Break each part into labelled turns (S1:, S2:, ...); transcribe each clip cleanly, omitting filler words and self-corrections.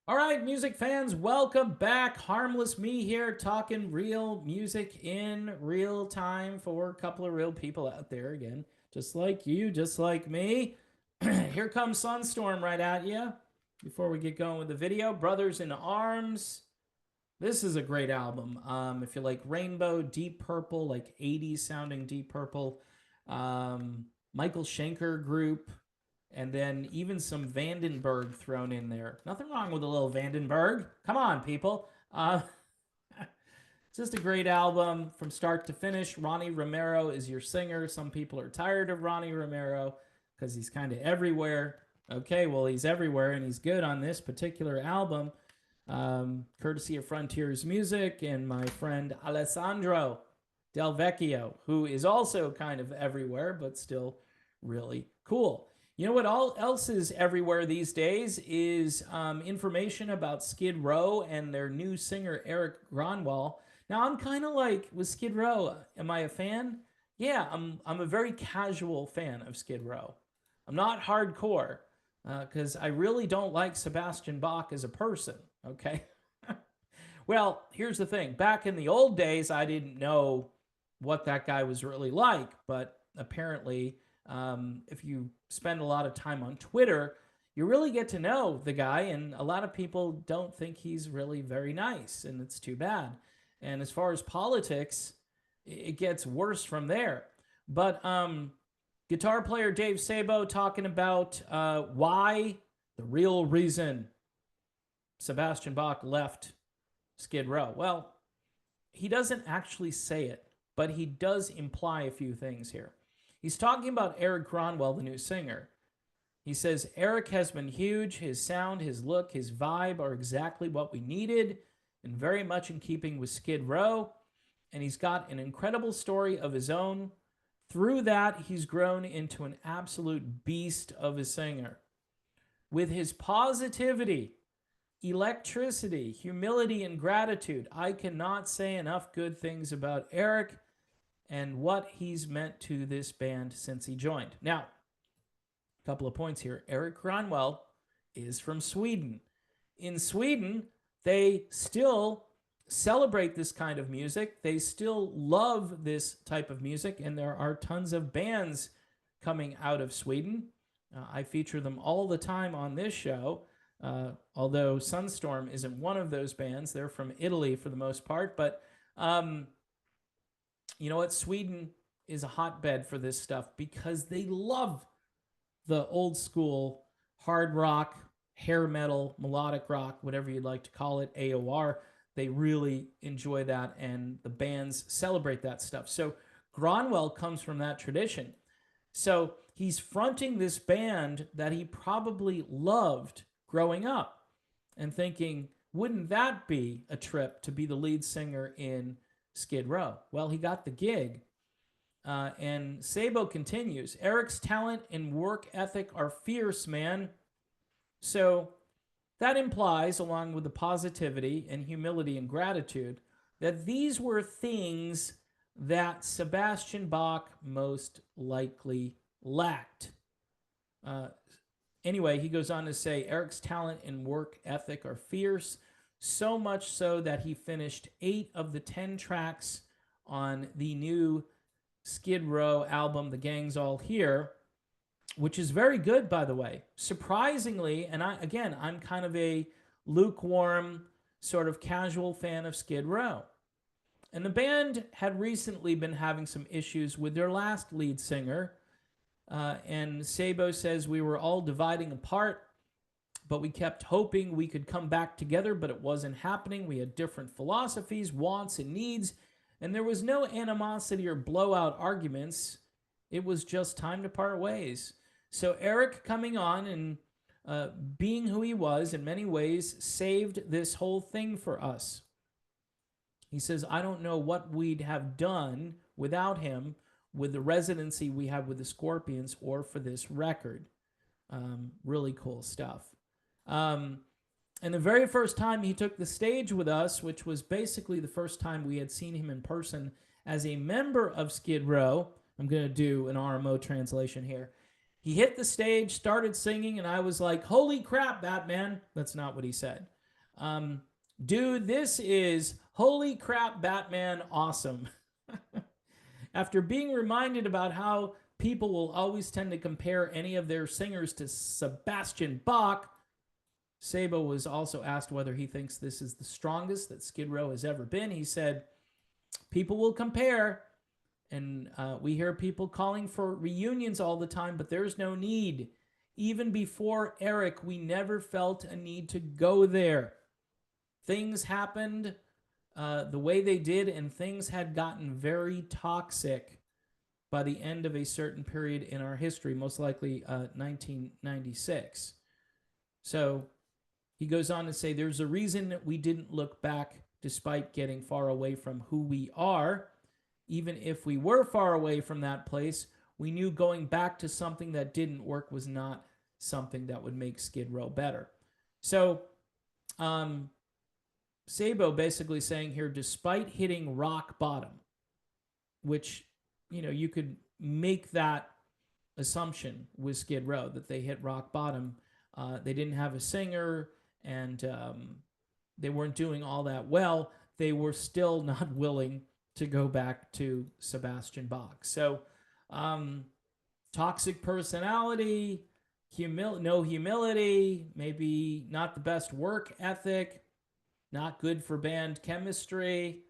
S1: All right, music fans, welcome back. Harmless Me here, talking real music in real time for a couple of real people out there again, just like you, just like me. Here comes Sunstorm right at you. Before we get going with the video, Brothers in Arms. This is a great album. If you like Rainbow, Deep Purple, like 80s sounding Deep Purple, Michael Schenker Group, and then even some Vandenberg thrown in there. Nothing wrong with a little Vandenberg. Come on, people. It's just a great album from start to finish. Ronnie Romero is your singer. Some people are tired of Ronnie Romero because he's kind of everywhere. Okay, well, he's everywhere and he's good on this particular album, courtesy of Frontiers Music and my friend Alessandro Del Vecchio, who is also kind of everywhere but still really cool. You know what else is everywhere these days is information about Skid Row and their new singer, Erik Gronwall. Now, I'm kind of like, with Skid Row, am I a fan? Yeah, I'm a very casual fan of Skid Row. I'm not hardcore because I really don't like Sebastian Bach as a person, okay? Well, here's the thing. Back in the old days, I didn't know what that guy was really like, but apparently if you spend a lot of time on Twitter, you really get to know the guy, and a lot of people don't think he's really very nice, and it's too bad. And as far as politics, it gets worse from there. But guitar player Dave Sabo talking about why, the real reason Sebastian Bach left Skid Row. Well, he doesn't actually say it, but he does imply a few things here. He's talking about Erik Gronwall, the new singer. He says, Erik has been huge. His sound, his look, his vibe are exactly what we needed and very much in keeping with Skid Row. And he's got an incredible story of his own. Through that, he's grown into an absolute beast of a singer. With his positivity, electricity, humility, and gratitude, I cannot say enough good things about Erik and what he's meant to this band since he joined. Now, a couple of points here. Erik Gronwall is from Sweden. In Sweden, they still celebrate this kind of music. They still love this type of music, and there are tons of bands coming out of Sweden. I feature them all the time on this show, although Sunstorm isn't one of those bands. They're from Italy for the most part, but you know what? Sweden is a hotbed for this stuff because they love the old school hard rock, hair metal, melodic rock, whatever you'd like to call it, AOR. They really enjoy that, and the bands celebrate that stuff. So Gronwall comes from that tradition. So he's fronting this band that he probably loved growing up and thinking, wouldn't that be a trip to be the lead singer in Skid Row? Well, he got the gig. And Sabo continues, Erik's talent and work ethic are fierce, man. So that implies, along with the positivity and humility and gratitude, that these were things that Sebastian Bach most likely lacked. Anyway, he goes on to say, Erik's talent and work ethic are fierce, so much so that he finished 8 of the 10 tracks on the new Skid Row album, The Gang's All Here, which is very good, by the way. Surprisingly, and I'm kind of a lukewarm, sort of casual fan of Skid Row. And the band had recently been having some issues with their last lead singer. And Sabo says, we were all dividing apart, but we kept hoping we could come back together, but it wasn't happening. We had different philosophies, wants, and needs, and there was no animosity or blowout arguments. It was just time to part ways. So Erik coming on and being who he was in many ways saved this whole thing for us. He says, I don't know what we'd have done without him with the residency we have with the Scorpions or for this record. Really cool stuff. And the very first time he took the stage with us, which was basically the first time we had seen him in person as a member of Skid Row, I'm going to do an RMO translation here. He hit the stage, started singing, and I was like, holy crap, Batman. That's not what he said. Um, Dude, this is holy crap, Batman awesome. After being reminded about how people will always tend to compare any of their singers to Sebastian Bach, Sabo was also asked whether he thinks this is the strongest that Skid Row has ever been. He said, people will compare, and we hear people calling for reunions all the time, but there's no need. Even before Erik, we never felt a need to go there. Things happened the way they did, and things had gotten very toxic by the end of a certain period in our history, most likely 1996. So he goes on to say, there's a reason we didn't look back despite getting far away from who we are. Even if we were far away from that place, we knew going back to something that didn't work was not something that would make Skid Row better. So, Sabo basically saying here, despite hitting rock bottom, which, you know, you could make that assumption with Skid Row that they hit rock bottom. They didn't have a singer, and they weren't doing all that well. They were still not willing to go back to Sebastian Bach. So, toxic personality, no humility, maybe not the best work ethic, not good for band chemistry.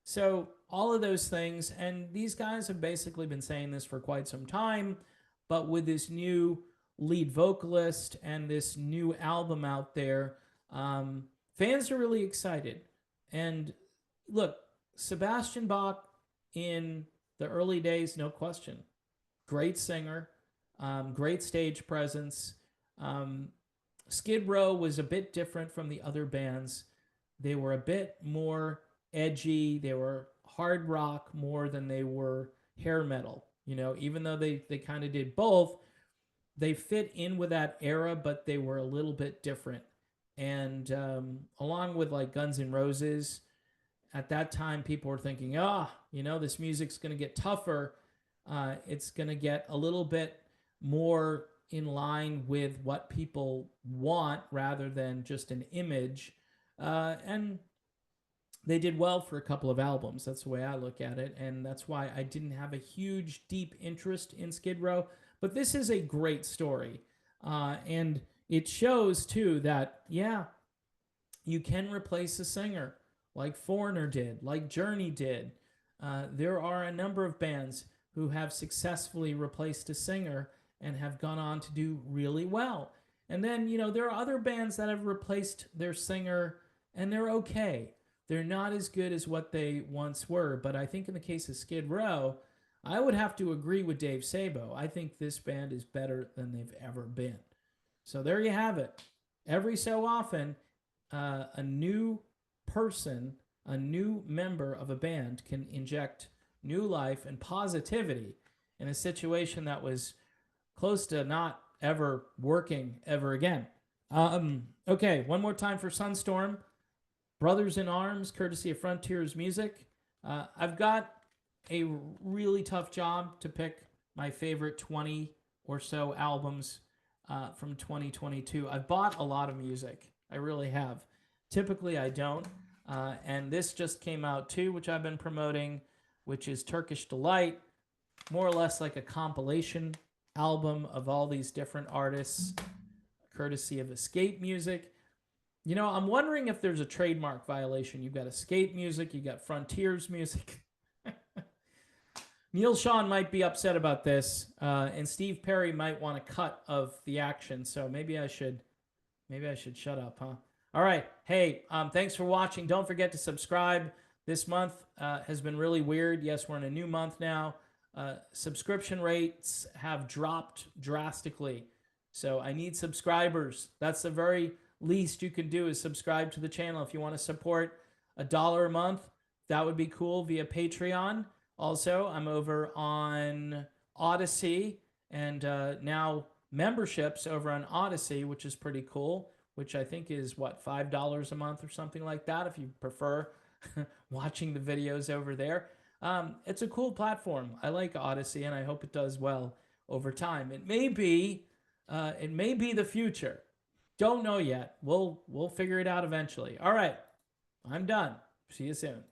S1: So, all of those things. And these guys have basically been saying this for quite some time. But with this new lead vocalist and this new album out there, fans are really excited. And look, Sebastian Bach in the early days, no question. Great singer, great stage presence. Skid Row was a bit different from the other bands. They were a bit more edgy. They were hard rock more than they were hair metal. You know, even though they kind of did both, they fit in with that era, but they were a little bit different. And along with like Guns N' Roses, at that time, people were thinking, you know, this music's going to get tougher. It's going to get a little bit more in line with what people want rather than just an image. And they did well for a couple of albums. That's the way I look at it. And that's why I didn't have a huge, deep interest in Skid Row. But this is a great story. And it shows, too, that, yeah, you can replace a singer like Foreigner did, like Journey did. There are a number of bands who have successfully replaced a singer and have gone on to do really well. And then, you know, there are other bands that have replaced their singer and they're okay. They're not as good as what they once were. But I think in the case of Skid Row, I would have to agree with Dave Sabo. I think this band is better than they've ever been. So there you have it. Every so often, a new person, a new member of a band can inject new life and positivity in a situation that was close to not ever working ever again. Okay, one more time for Sunstorm. Brothers in Arms, courtesy of Frontiers Music. I've got a really tough job to pick my favorite 20 or so albums from 2022. I've bought a lot of music. I really have. Typically, I don't. And this just came out too, which I've been promoting, which is Turkish Delight, more or less like a compilation album of all these different artists, courtesy of Escape Music. You know, I'm wondering if there's a trademark violation. You've got Escape Music, you've got Frontiers Music. Neil Sean might be upset about this, and Steve Perry might want a cut of the action. So maybe I should shut up, huh? All right. Hey, thanks for watching. Don't forget to subscribe. This month has been really weird. Yes, we're in a new month now. Subscription rates have dropped drastically. So I need subscribers. That's the very least you can do is subscribe to the channel. If you want to support $1 a month, that would be cool via Patreon. Also, I'm over on Odyssey and now memberships over on Odyssey, which is pretty cool, which I think is, what, $5 a month or something like that if you prefer watching the videos over there. It's a cool platform. I like Odyssey, and I hope it does well over time. It may be the future. Don't know yet. We'll figure it out eventually. All right. I'm done. See you soon.